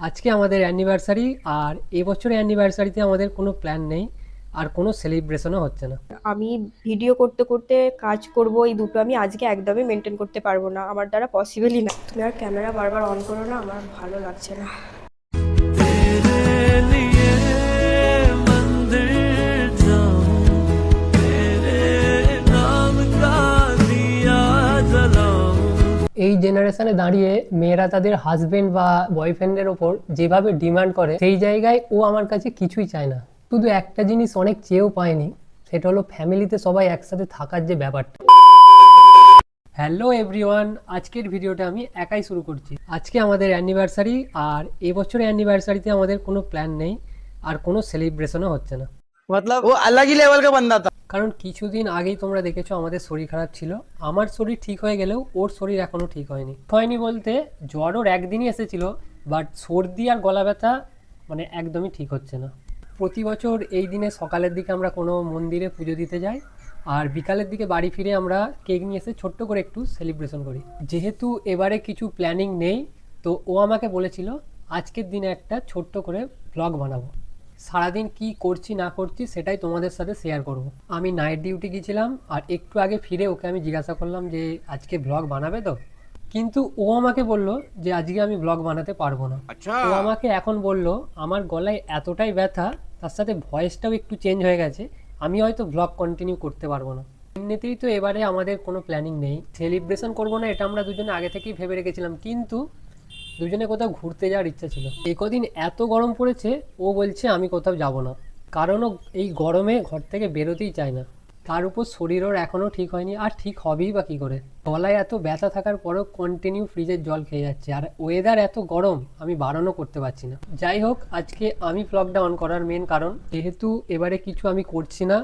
আজকে আমাদের অ্যানিভার্সারি, আর এবছরের অ্যানিভার্সারিতে আমাদের কোনো প্ল্যান নেই আর কোনো সেলিব্রেশনও হচ্ছে না। আমি ভিডিও করতে করতে কাজ করব, এই দুটো আমি আজকে একদমই মেনটেন করতে পারবো না, আমার দ্বারা পসিবলই না। তুমি আর ক্যামেরা বারবার অন করো না, আমার ভালো লাগছে না। এই জেনারেশনে দাঁড়িয়ে মেয়েরা তাদের হাজবেন্ড বা বয়ফ্রেন্ডের ওপর যেভাবে ডিমান্ড করে, সেই জায়গায় ও আমার কাছে কিছুই চায় না। শুধু একটা জিনিস অনেক চেয়েও পায়নি, সেটা হলো ফ্যামিলিতে সবাই একসাথে থাকার যে ব্যাপারটা। হ্যালো এভরিওয়ান, আজকের ভিডিওটা আমি একাই শুরু করছি। আজকে আমাদের অ্যানিভার্সারি, আর এবছরের অ্যানিভার্সারিতে আমাদের কোনো প্ল্যান নেই আর কোনো সেলিব্রেশনও হচ্ছে না। मतलब वो अलग ही लेवल का बंदा था। কারণ কিছুদিন আগেই তোমরা দেখেছো আমাদের শরীর খারাপ ছিল। আমার শরীর ঠিক হয়ে গেলেও ওর শরীর এখনও ঠিক হয়নি বলতে জ্বর ওর একদিনই এসেছিল, বাট সর্দি আর গলা ব্যথা মানে একদমই ঠিক হচ্ছে না। প্রতি বছর এই দিনে সকালের দিকে আমরা কোনো মন্দিরে পুজো দিতে যাই, আর বিকালের দিকে বাড়ি ফিরে আমরা কেক নিয়ে এসে ছোট্ট করে একটু সেলিব্রেশন করি। যেহেতু এবারে কিছু প্ল্যানিং নেই, তো ও আমাকে বলেছিল আজকের দিনে একটা ছোট্ট করে ব্লগ বানাবো। সারাদিন কি করছি না করছি সেটাই তোমাদের সাথে শেয়ার করব। আমি নাইট ডিউটি গিয়েছিলাম, আর একটু আগে ফিরে ওকে আমি জিজ্ঞাসা করলাম যে আজকে ব্লগ বানাবে তো, কিন্তু ও আমাকে বলল যে আজকে আমি ব্লগ বানাতে পারবো না। ও আমাকে এখন বলল আমার গলায় এতটাই ব্যথা, তার সাথে ভয়েসটাও একটু চেঞ্জ হয়ে গেছে, আমি হয়তো ব্লগ কন্টিনিউ করতে পারবো না। এমনিতেই তো এবারে আমাদের কোনো প্ল্যানিং নেই, সেলিব্রেশন করবো না, এটা আমরা দুজনে আগে থেকেই ভেবে রেখেছিলাম, কিন্তু দুজনে কোথাও ঘুরতে যাওয়ার ইচ্ছা ছিল। এই কদিন এত গরম পড়েছে, ও বলছে আমি কোথাও যাব না, কারণ ও এই গরমে ঘর থেকে বেরোতেই চায় না। তার উপর শরীর ওর এখনও ঠিক হয়নি, আর ঠিক হবেই বা কী করে। গলায় এত ব্যথা থাকার পরেও কন্টিনিউ ফ্রিজের জল খেয়ে যাচ্ছে, আর ওয়েদার এত গরম আমি বারণও করতে পারছি না। যাই হোক, আজকে আমি ব্লগটা অন করার মেন কারণ, যেহেতু এবারে কিছু আমি করছি না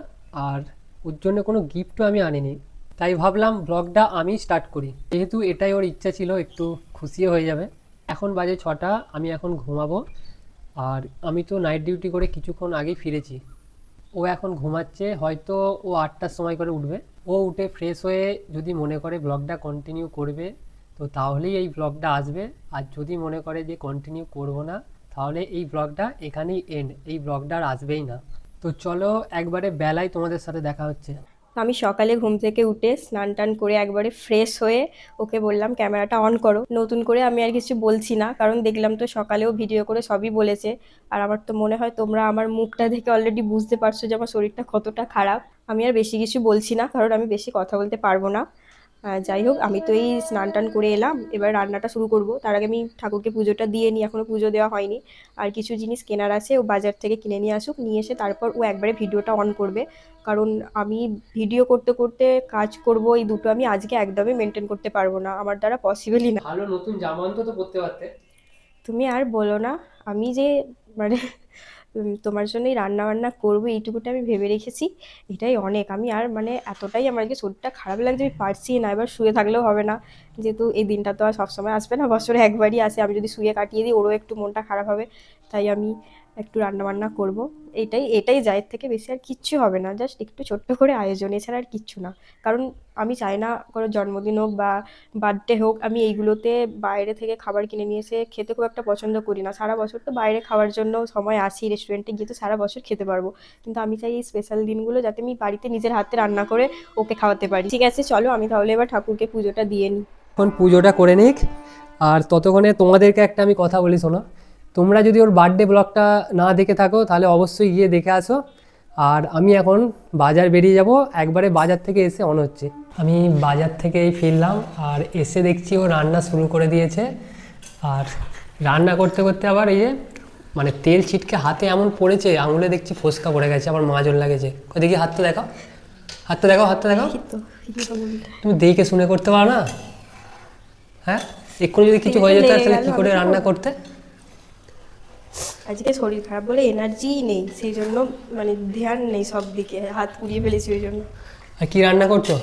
আর ওর জন্য কোনো গিফটও আমি আনিনি, তাই ভাবলাম ব্লগটা আমি স্টার্ট করি। যেহেতু এটাই ওর ইচ্ছা ছিল, একটু খুশিও হয়ে যাবে। এখন বাজে 6টা, আমি এখন ঘুমাবো। আর আমি তো নাইট ডিউটি করে কিছুক্ষণ আগেই ফিরেছি। ও এখন ঘুমাচ্ছে, হয়তো ও 8টার সময় করে উঠবে। ও উঠে ফ্রেশ হয়ে যদি মনে করে ব্লগটা কন্টিনিউ করবে, তো তাহলেই এই ব্লগটা আসবে। আর যদি মনে করে যে কন্টিনিউ করব না, তাহলে এই ব্লগটা এখানেই এন্ড, এই ব্লগটা আর আসবেই না। তো চলো একবারে বেলায় তোমাদের সাথে দেখা হচ্ছে। আমি সকালে ঘুম থেকে উঠে স্নান টান করে একবারে ফ্রেশ হয়ে ওকে বললাম ক্যামেরাটা অন করো। নতুন করে আমি আর কিছু বলছি না, কারণ দেখলাম তো সকালেও ভিডিও করে সবই বলেছে। আর আমার তো মনে হয় তোমরা আমার মুখটা দেখে অলরেডি বুঝতে পারছো যে আমার শরীরটা কতটা খারাপ। আমি আর বেশি কিছু বলছি না, কারণ আমি বেশি কথা বলতে পারবো না। যাই হোক, আমি তো এই স্নান টান করে এলাম, এবার রান্নাটা শুরু করব। তার আগে আমি ঠাকুরকে পুজোটা দিয়ে নিই, এখনও পুজো দেওয়া হয়নি। আর কিছু জিনিস কেনার আছে, ও বাজার থেকে কিনে নিয়ে আসুক, নিয়ে এসে তারপর ও একবারে ভিডিওটা অন করবে। কারণ আমি ভিডিও করতে করতে কাজ করব, এই দুটো আমি আজকে একদমই মেনটেন করতে পারবো না, আমার দ্বারা পসিবলই না। ভালো নতুন জামা অন্তত পরতে পারতে। তুমি আর বলো না, আমি যে মানে তোমার জন্যই রান্না বান্না করবো এইটুকুটা আমি ভেবে রেখেছি, এটাই অনেক। আমি আর মানে এতটাই আমার আজকে শরীরটা খারাপ লাগছে, আমি পারছি না। এবার শুয়ে থাকলেও হবে না, যেহেতু এই দিনটা তো আর সবসময় আসবে না, বছরে একবারই আসে। আমি যদি শুয়ে কাটিয়ে দিই ওরও একটু মনটা খারাপ হবে, তাই আমি একটু রান্না বান্না করবো। এটাই এর থেকে বেশি আর কিচ্ছু হবে না, জাস্ট একটু ছোট্ট করে আয়োজন, এছাড়া আর কিচ্ছু না। কারণ আমি চাই না কোনো জন্মদিন হোক বা বার্থডে হোক আমি এইগুলোতে বাইরে থেকে খাবার কিনে নিয়ে এসে খেতে খুব একটা পছন্দ করি না। সারা বছর তো বাইরে খাওয়ার জন্য সময় আসি, রেস্টুরেন্টে গিয়ে তো সারা বছর খেতে পারবো, কিন্তু আমি চাই এই স্পেশাল দিনগুলো যাতে আমি বাড়িতে নিজের হাতে রান্না করে ওকে খাওয়াতে পারি। ঠিক আছে, চলো আমি তাহলে এবার ঠাকুরকে পুজোটা দিয়ে নিই। এখন পুজোটা করে নিক, আর ততক্ষণে তোমাদেরকে একটা আমি কথা বলি, শোনো। তোমরা যদি ওর বার্থডে ব্লগটা না দেখে থাকো, তাহলে অবশ্যই গিয়ে দেখে আসো। আর আমি এখন বাজার বেরিয়ে যাব, একবারে বাজার থেকে এসে অন হচ্ছে। আমি বাজার থেকে ফিরলাম, আর এসে দেখছি ও রান্না শুরু করে দিয়েছে। আর রান্না করতে করতে আবার এই যে মানে তেল ছিটকে হাতে এমন পড়েছে, আঙুলে দেখছি ফোসকা পড়ে গেছে, আবার মাজল লাগেছে। দেখি হাতটা দেখাও, হাতটা দেখাও, হাতটা দেখাও। তুমি দেখে শুনে করতে পারো না? হ্যাঁ, এক্ষুনি যদি কিছু হয়ে যেত তাহলে কি করে রান্না করতে? আজকে শরীর খারাপ বলে এনার্জিই নেই, সেই জন্য মানে ধ্যান নেই, সব দিকে হাত পুড়িয়ে ফেলেছি ওই জন্য। আর কি রান্না করছো?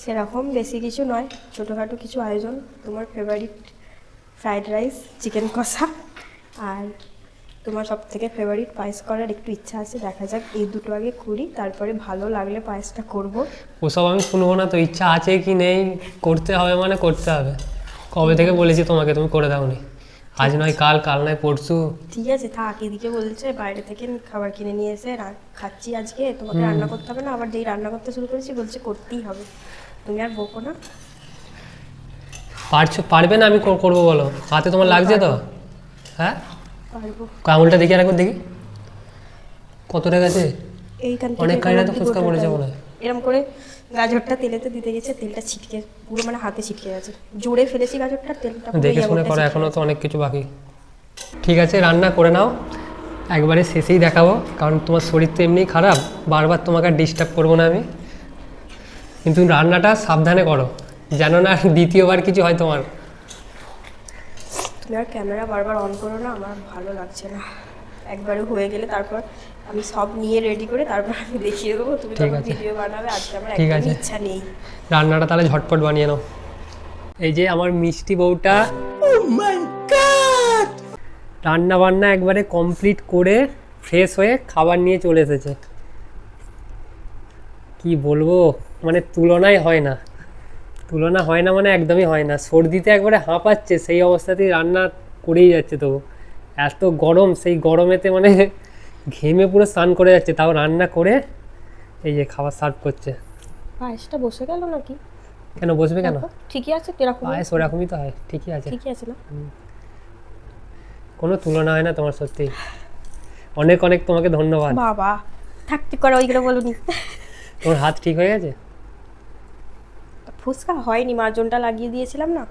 সেরকম বেশি কিছু নয়, ছোটোখাটো কিছু আয়োজন। তোমার ফেভারিট ফ্রাইড রাইস, চিকেন কষা, আর তোমার সব থেকে ফেভারিট পায়েস করার একটু ইচ্ছা আছে। দেখা যাক, এই দুটো আগে করি, তারপরে ভালো লাগলে পায়েসটা করব। ওসব আমি শুনবো না তো, ইচ্ছা আছে কি নেই, করতে হবে মানে করতে হবে। কবে থেকে বলেছি তোমাকে, তুমি করে দাওনি। আজ নয় কাল, কাল নয় পরশু। ঠিক আছে থাক, এদিকে বলছে বাইরে থেকে খাবার কিনে নিয়ে এসে খাচ্ছি আজকে, তোমাকে রান্না করতে হবে না। আবার যেই রান্না করতে শুরু করেছি বলছে করতেই হবে। তুমি আর বকো না। পারবে না? আমি করবো বলো, হাতে তোমার লাগছে তো? হ্যাঁ, পারবো। আঙুলটা দেখে রাখো দেখি কতটা গেছে। এইখান থেকে অনেক কাহিনী তো এখান ফুচকা অবধি পড়েছে গোটাটাই। মনে হয়। এরম করে গাজরটা তেলেতে দিতে গেছে, তেলটা ছিটকে পুরো মানে হাতে ছিটকে গেছে। জোরে ফেলেছি গাজরটা, তেলটা পুরো দেখে এই শুনে আঙুলটা করো, ছিটকে এখনো গেছে। তো অনেক কিছু বাকি। ঠিক আছে, রান্না করে নাও, একবারে শেষেই দেখাবো, কারণ তোমার শরীর তো এমনিই খারাপ, বারবার তোমাকে আর ডিস্টার্ব করবো না আমি। কিন্তু রান্নাটা সাবধানে করো, যেন না দ্বিতীয়বার কিছু হয় তোমার। তুমি আর ক্যামেরা বারবার অন করো না, আমার ভালো লাগছে না। একবারে হয়ে গেলে তারপর আমি সব নিয়ে রেডি করে তারপর আমি দেখিয়ে দেবো, তুমি ঠিক তখন আছে। ভিডিও বানাবে। আজকে আমার ঠিক একদমই আছে। ইচ্ছা নেই। রান্নাটা তাহলে ঝটপট বানিয়ে নাও। এই যে আমার মিষ্টি বউটা রান্না বান্না একবারে কমপ্লিট করে ফ্রেশ হয়ে খাবার নিয়ে চলে এসেছে। কি বলবো, মানে তুলনাই হয় না, তুলনা হয় না মানে একদমই হয় না। সর্দিতে একবারে হাঁপাচ্ছে, সেই অবস্থাতেই রান্না করেই যাচ্ছে। তবু এত গরম, সেই গরমেতে মানে ঘেমে পুরো স্নান করে যাচ্ছে, তাও রান্না করে এই যে খাবার সার্ভ করছে। পায়েসটা বসে গেল নাকি? কেন বসবে কেন? দেখো, ঠিকই আছে এরকম। পায়েস ওরকমই তো হয়, ঠিকই আছে, ঠিকই আছে না? কোনো তুলনা হয় না তোমার, সত্যি অনেক অনেক তোমাকে ধন্যবাদ। বাবা থাকতে করো, ওইগুলো বলুনি। তোমার হাত ঠিক হয়ে গেছে? ফুচকা হয়নি, মার্জনটা লাগিয়ে দিয়েছিলাম না।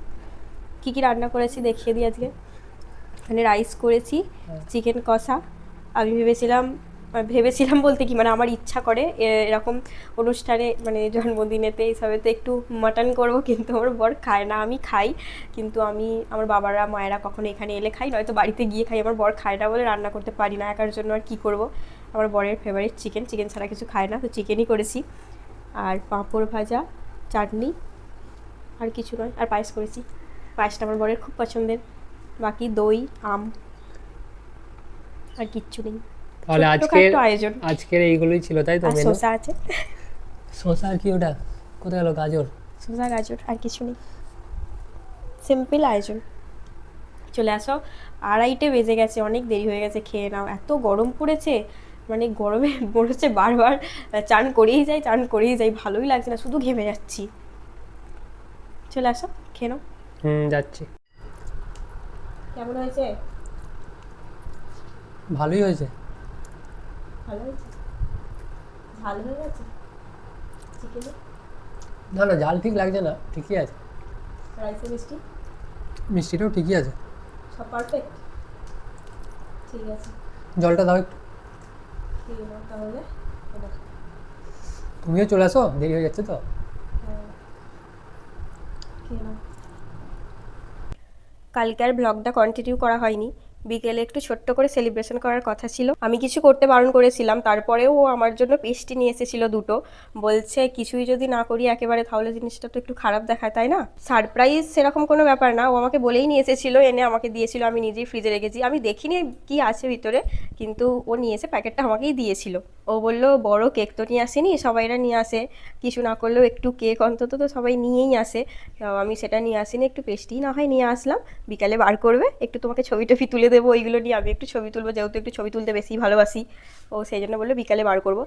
কি কি রান্না করেছি দেখিয়ে দিই আজকে। মানে রাইস করেছি, চিকেন কষা। আমি ভেবেছিলাম বলতে কি, মানে আমার ইচ্ছা করে এরকম অনুষ্ঠানে, মানে জন্মদিনেতে এইসবেতে একটু মাটন করব, কিন্তু আমার বর খায় না। আমি খাই, কিন্তু আমার বাবারা মায়েরা কখনো এখানে এলে খাই, নয়তো বাড়িতে গিয়ে খাই। আমার বর খায় না বলে রান্না করতে পারি না, একার জন্য আর কী করব। আমার বরের ফেভারিট চিকেন, চিকেন ছাড়া কিছু খায় না, তো চিকেনই করেছি। আর পাঁপড় ভাজা, চাটনি, আর কিছু নয়। আর পায়েস করেছি, পায়েসটা আমার বরের খুব পছন্দের। বাকি দই, আম, আর কিচ্ছু নেই। তাহলে ছোট্টখাট্টো আয়োজন। আজকের এইগুলোই ছিল, তাই তো? আর মেনু শসা আছে, শসা আর কি, ওটা কোথায় গেল? গাজর? শসা গাজর, আর কিছু নেই। সিম্পল আয়োজন। চলে আসো, 2:30 বেজে গেছে, অনেক দেরি হয়ে গেছে, খেয়ে নাও। এত গরম পড়েছে, মানে গরমে মনে হচ্ছে বারবার চান করেই যাই, চান করেই যাই, ভালোই লাগছে না, শুধু ঘেমে যাচ্ছি। চলে আসো, খেয়ে নাও। যাচ্ছি। কেমন হয়েছে? ভালোই হয়েছে। ভালো হয়েছে? ঝাল হয়ে গেছে চিকেনে? না না, ঝাল ঠিক লাগছে না, ঠিকই আছে। রাইসে মিষ্টি মিষ্টিটাও ঠিকই আছে। সব পারফেক্ট। ঠিক আছে, জলটা দাও একটু। খেয়ে নাও তাহলে। তুমিও চলে আসো, দেরি হয়ে যাচ্ছে তো। কালকে আর ব্লগটা কন্টিনিউ করা হয়নি। বিকেলে একটু ছোট্ট করে সেলিব্রেশন করার কথা ছিল, আমি কিছু করতে বারণ করেছিলাম, তারপরেও ও আমার জন্য পেস্ট্রি নিয়ে এসেছিল দুটো। বলছে কিছুই যদি না করি একেবারে, তাহলে জিনিসটা তো একটু খারাপ দেখায়, তাই না? সারপ্রাইজ সেরকম কোনো ব্যাপার না, ও আমাকে বলেই নিয়ে এসেছিলো, এনে আমাকে দিয়েছিল, আমি নিজেই ফ্রিজে রেখেছি। আমি দেখিনি কি আছে ভিতরে, কিন্তু ও নিয়ে এসে প্যাকেটটা আমাকেই দিয়েছিল। ও বললো বড় কেক তো নিয়ে আসেনি, সবাইরা নিয়ে আসে, কিছু না করলেও একটু কেক অন্তত তো সবাই নিয়েই আসে। তো আমি সেটা নিয়ে আসিনি, একটু পেস্ট্রি না হয় নিয়ে আসলাম। বিকালে বার করবে, একটু তোমাকে ছবি টবি তুলে দেবো, ওইগুলো নিয়ে আমি একটু ছবি তুলবো, যেহেতু একটু ছবি তুলতে বেশি ভালোবাসি। ও সেই জন্য বললো বিকালে বার করবো।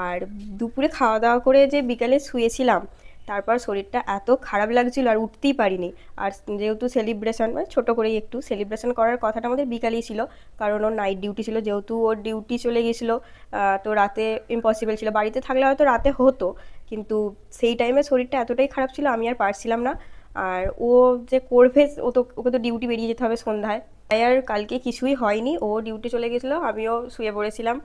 আর দুপুরে খাওয়া দাওয়া করে যে বিকালে শুয়েছিলাম, তারপর শরীরটা এত খারাপ লাগছিল আর উঠতেই পারিনি। আর যেহেতু সেলিব্রেশন, মানে ছোটো করেই একটু সেলিব্রেশন করার কথাটা আমাদের বিকালেই ছিল, কারণ ওর নাইট ডিউটি ছিল, যেহেতু ওর ডিউটি চলে গেছিলো, তো রাতে ইম্পসিবল ছিল। বাড়িতে থাকলে হয়তো রাতে হতো, কিন্তু সেই টাইমে শরীরটা এতটাই খারাপ ছিল, আমি আর পারছিলাম না। আর ও যে করবে, ওকে তো ডিউটি বেরিয়ে যেতে হবে সন্ধ্যায়, তাই আর কালকে কিছুই হয়নি। ও ডিউটি চলে গেছিলো, আমিও শুয়ে পড়েছিলাম।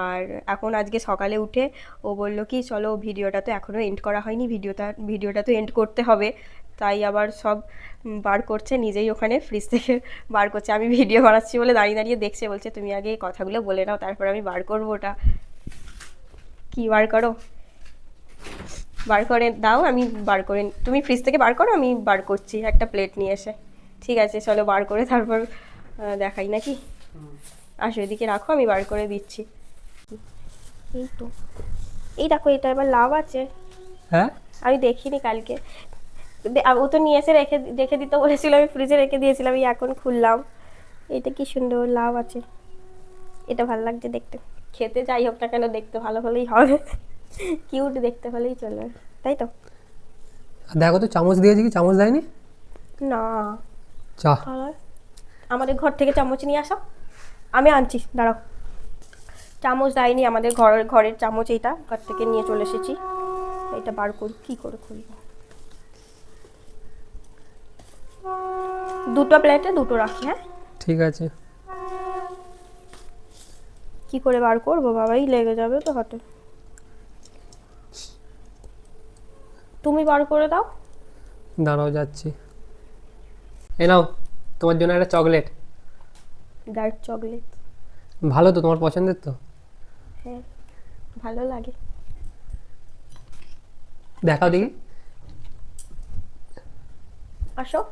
আর এখন আজকে সকালে উঠে ও বললো কি চলো, ভিডিওটা তো এখনও এন্ড করা হয়নি, ভিডিওটা তো এন্ড করতে হবে। তাই আবার সব বার করছে, নিজেই ওখানে ফ্রিজ থেকে বার করছে। আমি ভিডিও বানাচ্ছি বলে দাঁড়িয়ে দাঁড়িয়ে দেখছে, বলছে তুমি আগে এই কথাগুলো বলে নাও, তারপর আমি বার করবো ওটা। কি বার করো, বার করে দাও, আমি বার করে, তুমি ফ্রিজ থেকে বার করো, আমি বার করছি একটা প্লেট নিয়ে এসে। ঠিক আছে চলো, বার করে তারপর দেখাই নাকি। আসো এদিকে রাখো, আমি বার করে দিচ্ছি। এই তো, এই দেখো, এটা এবার লাভ আছে। হ্যাঁ, আমি দেখিনি কালকে, ও তো নিয়ে এসে রেখে দিতে বলেছিল, আমি ফ্রিজে রেখে দিয়েছিলাম, এই এখন খুললাম। এটা কি সুন্দর লাভ আছে, এটা ভালো লাগছে দেখতে। খেতে যাই হোক না কেন দেখতে ভালো হলেই হবে, কিউট দেখতে হলেই চলবে, তাই তো? দেখো তো চামচ দিয়েছি কি চামচ দেয়নি? না, চা। তাহলে আমাদের ঘর থেকে চামচ নিয়ে আসো, আমি আনছি, দাঁড়াও। চামচ দেয়নি আমাদের ঘরের চামচ, এইটা ঘর থেকে নিয়ে চলে এসেছি। এটা বার করি, কী করে খুলবো? দুটো প্লেটে দুটো রাখি, হ্যাঁ? ঠিক আছে। কি করে বার করবো বাবাই, লেগে যাবে তো হাতে। তুমি বার করে দাও। দাঁড়াও যাচ্ছি। এ নাও তোমার জন্য একটা চকলেট। Dark chocolate? ভালো তো, তোমার পছন্দের তো? হ্যাঁ, ভালো লাগে। দেখাও দেখি। আসো।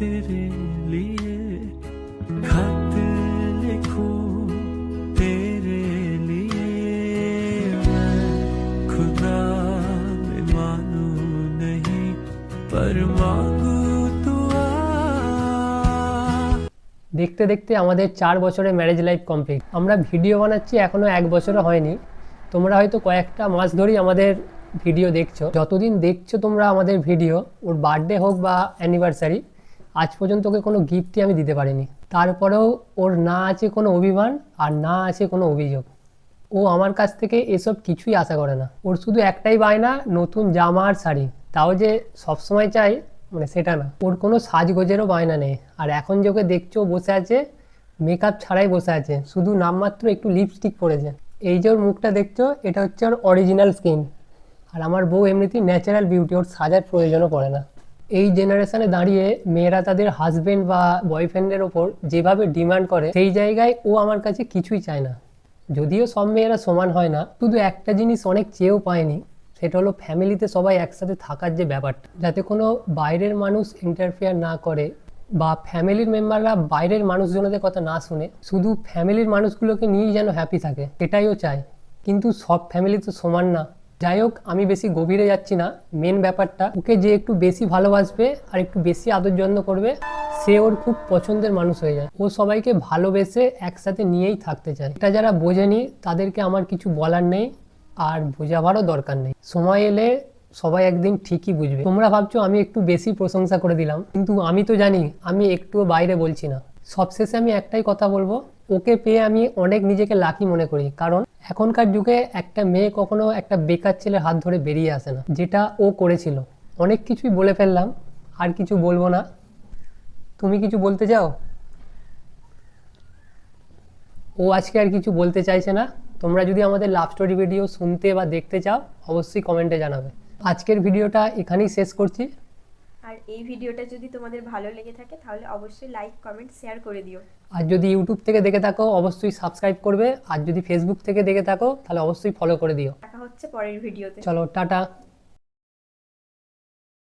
तेरे लिए खत लिखूं तेरे लिए मैं खुदा में मानूं नहीं पर मांगू दुआ। দেখতে দেখতে আমাদের 4 বছরের ম্যারেজ লাইফ কমপ্লিট। আমরা ভিডিও বানাচ্ছি এখনও 1 বছরও হয়নি। তোমরা হয়তো কয়েকটা মাস ধরেই আমাদের ভিডিও দেখছো। যতদিন দেখছো তোমরা আমাদের ভিডিও, ওর বার্থডে হোক বা অ্যানিভার্সারি, আজ পর্যন্ত ওকে কোনো গিফটই আমি দিতে পারিনি। তারপরেও ওর না আছে কোনো অভিমান আর না আছে কোনো অভিযোগ। ও আমার কাছ থেকে এসব কিছুই আশা করে না। ওর শুধু একটাই বায়না, নতুন জামা আর শাড়ি। তাও যে সবসময় চাই মানে সেটা না। ওর কোনো সাজগোজেরও বায়না নেই। আর এখন যে ওকে দেখছো বসে আছে, মেকআপ ছাড়াই বসে আছে, শুধু নামমাত্র একটু লিপস্টিক পরেছে। এই যে ওর মুখটা দেখছো, এটা হচ্ছে ওর অরিজিনাল স্কিন। আর আমার বউ এমনিতেই ন্যাচারাল বিউটি, ওর সাজার প্রয়োজনও পড়ে না। এই জেনারেশনে দাঁড়িয়ে মেয়েরা তাদের হাজবেন্ড বা বয়ফ্রেন্ডের ওপর যেভাবে ডিমান্ড করে, সেই জায়গায় ও আমার কাছে কিছুই চায় না। যদিও সব মেয়েরা সমান হয় না, শুধু একটা জিনিস অনেক চেয়েও পায়নি, সেটা হলো ফ্যামিলিতে সবাই একসাথে থাকার যে ব্যাপারটা, যাতে কোনো বাইরের মানুষ ইন্টারফেয়ার না করে বা ফ্যামিলির মেম্বাররা বাইরের মানুষজনদের কথা না শুনে শুধু ফ্যামিলির মানুষগুলোকে নিয়েই যেন হ্যাপি থাকে, এটাইও চায়। কিন্তু সব ফ্যামিলি তো সমান না। যাই হোক, আমি বেশি গভীরে যাচ্ছি না। মেন ব্যাপারটা, ওকে যে একটু বেশি ভালোবাসবে আর একটু বেশি আদর যত্ন করবে, সে ওর খুব পছন্দের মানুষ হয়ে যায়। ও সবাইকে ভালোবেসে একসাথে নিয়েই থাকতে চায়। এটা যারা বোঝেনি তাদেরকে আমার কিছু বলার নেই, আর বোঝাবারও দরকার নেই। সময় এলে সবাই একদিন ঠিকই বুঝবে। তোমরা ভাবছো আমি একটু বেশি প্রশংসা করে দিলাম, কিন্তু আমি তো জানি আমি একটুও বাইরে বলছি না। সবশেষে আমি একটাই কথা বলবো, ওকে পেয়ে আমি অনেক নিজেকে লাকি মনে করি। কারণ এখনকার যুগে একটা মেয়ে কখনো একটা বেকার ছেলের হাত ধরে বেরিয়ে আসে না, যেটা ও করেছিল। অনেক কিছুই বলে ফেললাম, আর কিছু বলবো না। তুমি কিছু বলতে চাও? ও আজকে আর কিছু বলতে চাইছে না। তোমরা যদি আমাদের লাভ স্টোরি ভিডিও শুনতে বা দেখতে চাও, অবশ্যই কমেন্টে জানাবে। আজকের ভিডিওটা এখানেই শেষ করছি। আর এই ভিডিওটা যদি তোমাদের ভালো লেগে থাকে তাহলে অবশ্যই লাইক, কমেন্ট, শেয়ার করে দিও। আর যদি ইউটিউব থেকে দেখে থাকো অবশ্যই সাবস্ক্রাইব করবে। আর যদি ফেসবুক থেকে দেখে থাকো তাহলে অবশ্যই ফলো করে দিও। দেখা হচ্ছে পরের ভিডিওতে। চলো টাটা।